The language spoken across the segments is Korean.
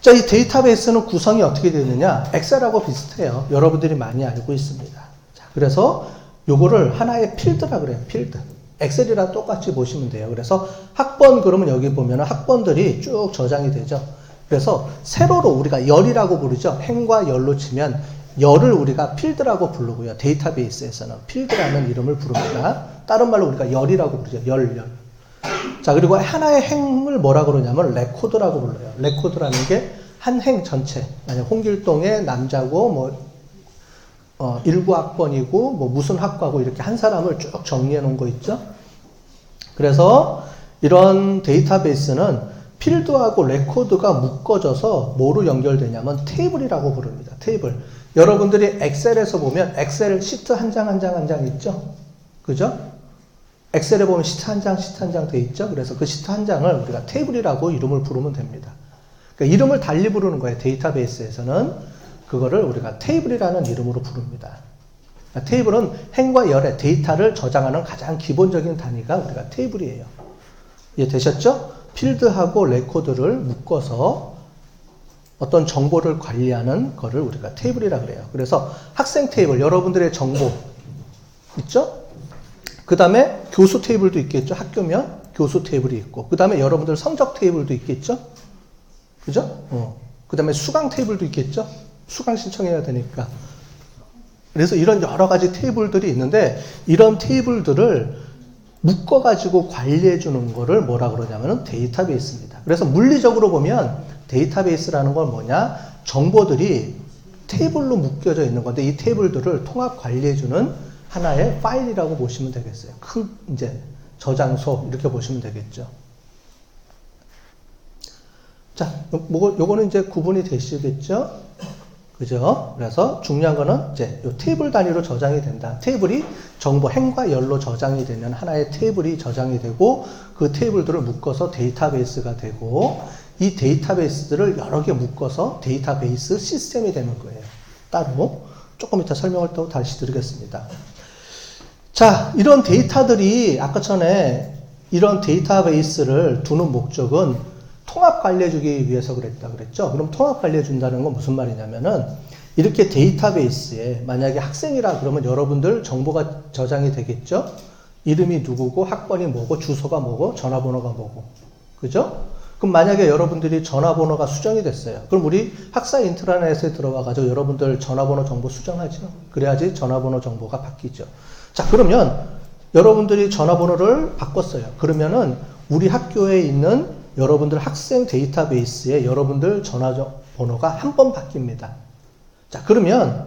자, 이 데이터베이스는 구성이 어떻게 되느냐? 엑셀하고 비슷해요. 여러분들이 많이 알고 있습니다. 자, 그래서 요거를 하나의 필드라 그래요. 필드. 엑셀이랑 똑같이 보시면 돼요. 그래서 학번 그러면 여기 보면은 학번들이 쭉 저장이 되죠. 그래서 세로로 우리가 열이라고 부르죠. 행과 열로 치면 열을 우리가 필드라고 부르고요. 데이터베이스에서는 필드라는 이름을 부릅니다. 다른 말로 우리가 열이라고 부르죠. 열. 자, 그리고 하나의 행을 뭐라 그러냐면 레코드라고 불러요. 레코드라는 게 한 행 전체. 만약 홍길동의 남자고 19학번이고 무슨 학과고 이렇게 한 사람을 쭉 정리해 놓은 거 있죠. 그래서 이런 데이터베이스는 필드하고 레코드가 묶어져서 뭐로 연결되냐면 테이블이라고 부릅니다. 테이블. 여러분들이 엑셀에서 보면 엑셀 시트 한 장 한 장 한 장 있죠? 그죠? 엑셀에 보면 시트 한 장 돼 있죠? 그래서 그 시트 한 장을 우리가 테이블이라고 이름을 부르면 됩니다. 그러니까 이름을 달리 부르는 거예요. 데이터베이스에서는 그거를 우리가 테이블이라는 이름으로 부릅니다. 그러니까 테이블은 행과 열의 데이터를 저장하는 가장 기본적인 단위가 우리가 테이블이에요. 이해되셨죠? 필드하고 레코드를 묶어서 어떤 정보를 관리하는 거를 우리가 테이블이라고 그래요. 그래서 학생 테이블, 여러분들의 정보 있죠? 그 다음에 교수 테이블도 있겠죠? 학교면 교수 테이블이 있고, 그 다음에 여러분들 성적 테이블도 있겠죠? 그죠? 그 다음에 수강 테이블도 있겠죠? 수강 신청해야 되니까. 그래서 이런 여러 가지 테이블들이 있는데, 이런 테이블들을 묶어가지고 관리해주는 거를 뭐라 그러냐면 데이터베이스입니다. 그래서 물리적으로 보면 데이터베이스라는 건 뭐냐? 정보들이 테이블로 묶여져 있는 건데, 이 테이블들을 통합 관리해주는 하나의 파일이라고 보시면 되겠어요. 이제 저장소 이렇게 보시면 되겠죠. 자, 요거는 이제 구분이 되시겠죠? 그죠? 그래서 중요한 거는 이제 요 테이블 단위로 저장이 된다. 테이블이 정보 행과 열로 저장이 되면 하나의 테이블이 저장이 되고, 그 테이블들을 묶어서 데이터베이스가 되고, 이 데이터베이스들을 여러 개 묶어서 데이터베이스 시스템이 되는 거예요. 따로 조금 이따 설명을 또 다시 드리겠습니다. 자, 이런 데이터들이 아까 전에 이런 데이터베이스를 두는 목적은 통합 관리해주기 위해서 그랬죠. 그럼 통합 관리해준다는 건 무슨 말이냐면은, 이렇게 데이터베이스에 만약에 학생이라 그러면 여러분들 정보가 저장이 되겠죠? 이름이 누구고, 학번이 뭐고, 주소가 뭐고, 전화번호가 뭐고. 그죠? 그럼 만약에 여러분들이 전화번호가 수정이 됐어요. 그럼 우리 학사 인트라넷에 들어와가지고 여러분들 전화번호 정보 수정하죠. 그래야지 전화번호 정보가 바뀌죠. 자, 그러면 여러분들이 전화번호를 바꿨어요. 그러면은 우리 학교에 있는 여러분들 학생 데이터베이스에 여러분들 전화번호가 한 번 바뀝니다. 자, 그러면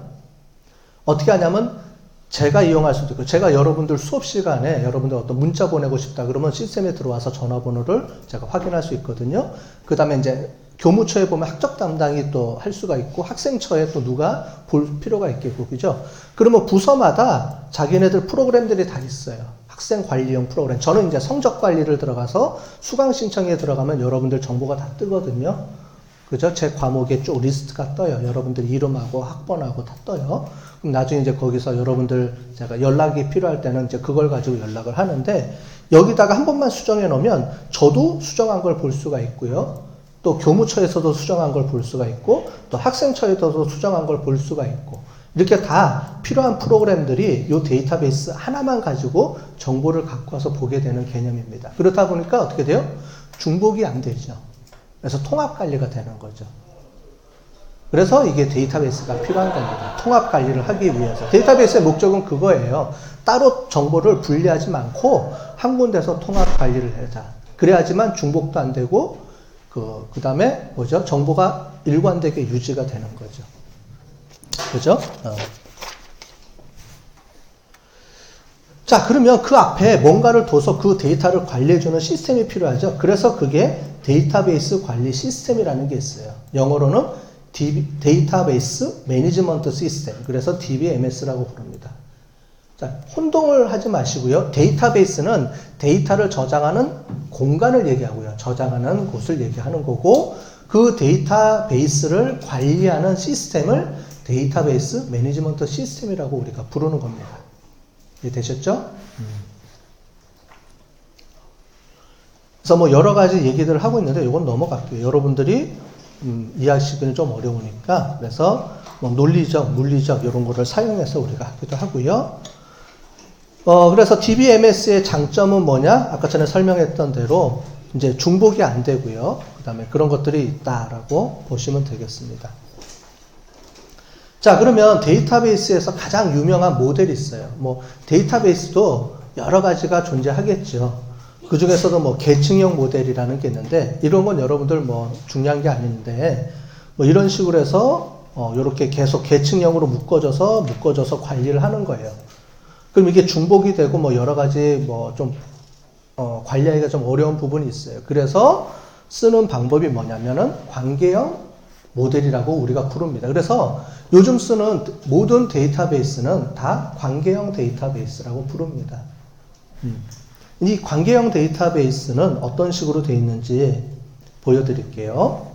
어떻게 하냐면 제가 이용할 수도 있고, 제가 여러분들 수업 시간에 여러분들 어떤 문자 보내고 싶다 그러면 시스템에 들어와서 전화번호를 제가 확인할 수 있거든요. 그 다음에 이제 교무처에 보면 학적 담당이 또 할 수가 있고, 학생처에 또 누가 볼 필요가 있겠고, 그죠? 그러면 부서마다 자기네들 프로그램들이 다 있어요. 학생 관리용 프로그램. 저는 이제 성적 관리를 들어가서 수강 신청에 들어가면 여러분들 정보가 다 뜨거든요. 그죠? 제 과목에 쭉 리스트가 떠요. 여러분들 이름하고 학번하고 다 떠요. 그럼 나중에 이제 거기서 여러분들 제가 연락이 필요할 때는 이제 그걸 가지고 연락을 하는데, 여기다가 한 번만 수정해 놓으면 저도 수정한 걸 볼 수가 있고요. 또 교무처에서도 수정한 걸 볼 수가 있고, 또 학생처에서도 수정한 걸 볼 수가 있고, 이렇게 다 필요한 프로그램들이 이 데이터베이스 하나만 가지고 정보를 갖고 와서 보게 되는 개념입니다. 그렇다 보니까 어떻게 돼요? 중복이 안 되죠. 그래서 통합 관리가 되는 거죠. 그래서 이게 데이터베이스가 필요한 겁니다. 통합 관리를 하기 위해서. 데이터베이스의 목적은 그거예요. 따로 정보를 분리하지 않고 한 군데서 통합 관리를 하자. 그래야지만 중복도 안 되고, 그 다음에 뭐죠? 정보가 일관되게 유지가 되는 거죠. 그죠? 자, 그러면 그 앞에 뭔가를 둬서 그 데이터를 관리해주는 시스템이 필요하죠. 그래서 그게 데이터베이스 관리 시스템이라는 게 있어요. 영어로는 데이터베이스 매니지먼트 시스템. 그래서 DBMS라고 부릅니다. 자, 혼동을 하지 마시고요. 데이터베이스는 데이터를 저장하는 공간을 얘기하고요. 저장하는 곳을 얘기하는 거고, 그 데이터베이스를 관리하는 시스템을 데이터베이스 매니지먼트 시스템이라고 우리가 부르는 겁니다. 이해되셨죠? 그래서 뭐 여러 가지 얘기들을 하고 있는데 이건 넘어갈게요. 여러분들이 이해하시기는 좀 어려우니까 그래서 뭐 논리적, 물리적 이런 거를 사용해서 우리가 하기도 하고요. 그래서 DBMS의 장점은 뭐냐? 아까 전에 설명했던 대로 이제 중복이 안 되고요. 그 다음에 그런 것들이 있다라고 보시면 되겠습니다. 자, 그러면 데이터베이스에서 가장 유명한 모델이 있어요. 뭐 데이터베이스도 여러 가지가 존재하겠죠. 그 중에서도 뭐 계층형 모델이라는 게 있는데 이런 건 여러분들 뭐 중요한 게 아닌데 뭐 이런 식으로 해서 이렇게 계속 계층형으로 묶어져서 관리를 하는 거예요. 그럼 이게 중복이 되고 뭐 여러 가지 뭐 좀 관리하기가 좀 어려운 부분이 있어요. 그래서 쓰는 방법이 뭐냐면은 관계형 모델이라고 우리가 부릅니다. 그래서 요즘 쓰는 모든 데이터베이스는 다 관계형 데이터베이스라고 부릅니다. 이 관계형 데이터베이스는 어떤 식으로 되어 있는지 보여드릴게요.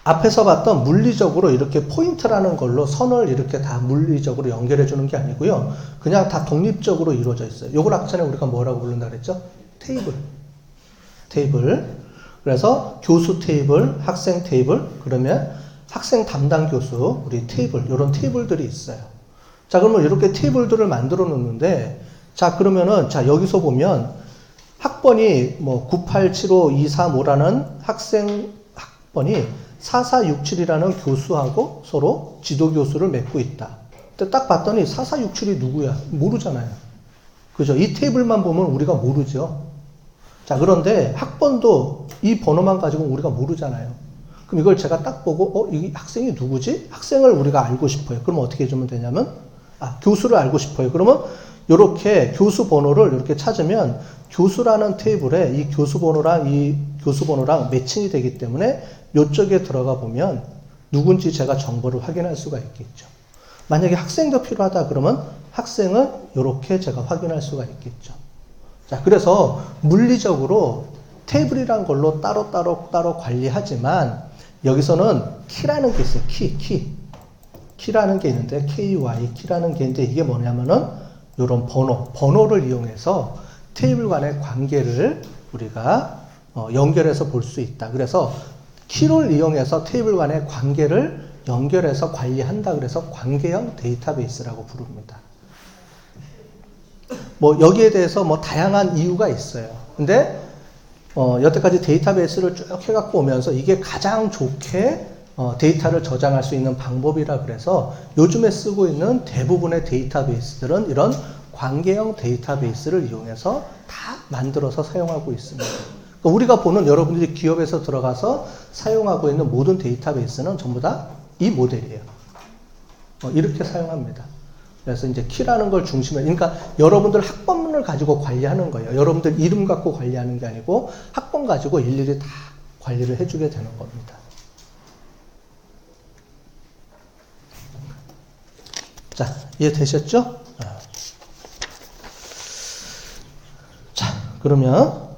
앞에서 봤던 물리적으로 이렇게 포인트라는 걸로 선을 이렇게 다 물리적으로 연결해 주는 게 아니고요. 그냥 다 독립적으로 이루어져 있어요. 요걸 아까 전에 우리가 뭐라고 부른다 그랬죠? 테이블. 그래서 교수 테이블, 학생 테이블, 그러면 학생 담당 교수, 우리 테이블, 이런 테이블들이 있어요. 자, 그러면 이렇게 테이블들을 만들어 놓는데, 자, 그러면은, 자, 여기서 보면 학번이 뭐 9875235라는 학생 학번이 4467이라는 교수하고 서로 지도교수를 맺고 있다. 근데 딱 봤더니 4467이 누구야? 모르잖아요. 그죠? 이 테이블만 보면 우리가 모르죠. 자, 그런데 학번도 이 번호만 가지고 우리가 모르잖아요. 그럼 이걸 제가 딱 보고, 이 학생이 누구지? 학생을 우리가 알고 싶어요. 그럼 어떻게 해주면 되냐면, 교수를 알고 싶어요. 그러면 이렇게 교수 번호를 이렇게 찾으면 교수라는 테이블에 이 교수 번호랑 매칭이 되기 때문에 이쪽에 들어가 보면 누군지 제가 정보를 확인할 수가 있겠죠. 만약에 학생도 필요하다 그러면 학생을 이렇게 제가 확인할 수가 있겠죠. 자, 그래서 물리적으로 테이블이란 걸로 따로 관리하지만 여기서는 키라는 게 있어요. 키라는 게 있는데 키라는 게 있는데 이게 뭐냐면은 이런 번호를 이용해서 테이블 간의 관계를 우리가 연결해서 볼 수 있다. 그래서 키를 이용해서 테이블 간의 관계를 연결해서 관리한다. 그래서 관계형 데이터베이스라고 부릅니다. 뭐 여기에 대해서 뭐 다양한 이유가 있어요. 근데 여태까지 데이터베이스를 쭉 해갖고 오면서 이게 가장 좋게 데이터를 저장할 수 있는 방법이라 그래서 요즘에 쓰고 있는 대부분의 데이터베이스들은 이런 관계형 데이터베이스를 이용해서 다 만들어서 사용하고 있습니다. 그러니까 우리가 보는 여러분들이 기업에서 들어가서 사용하고 있는 모든 데이터베이스는 전부 다 이 모델이에요. 이렇게 사용합니다. 그래서 이제 키라는 걸 중심에, 그러니까 여러분들 학번을 가지고 관리하는 거예요. 여러분들 이름 갖고 관리하는 게 아니고 학번 가지고 일일이 다 관리를 해주게 되는 겁니다. 자, 이해되셨죠? 자, 그러면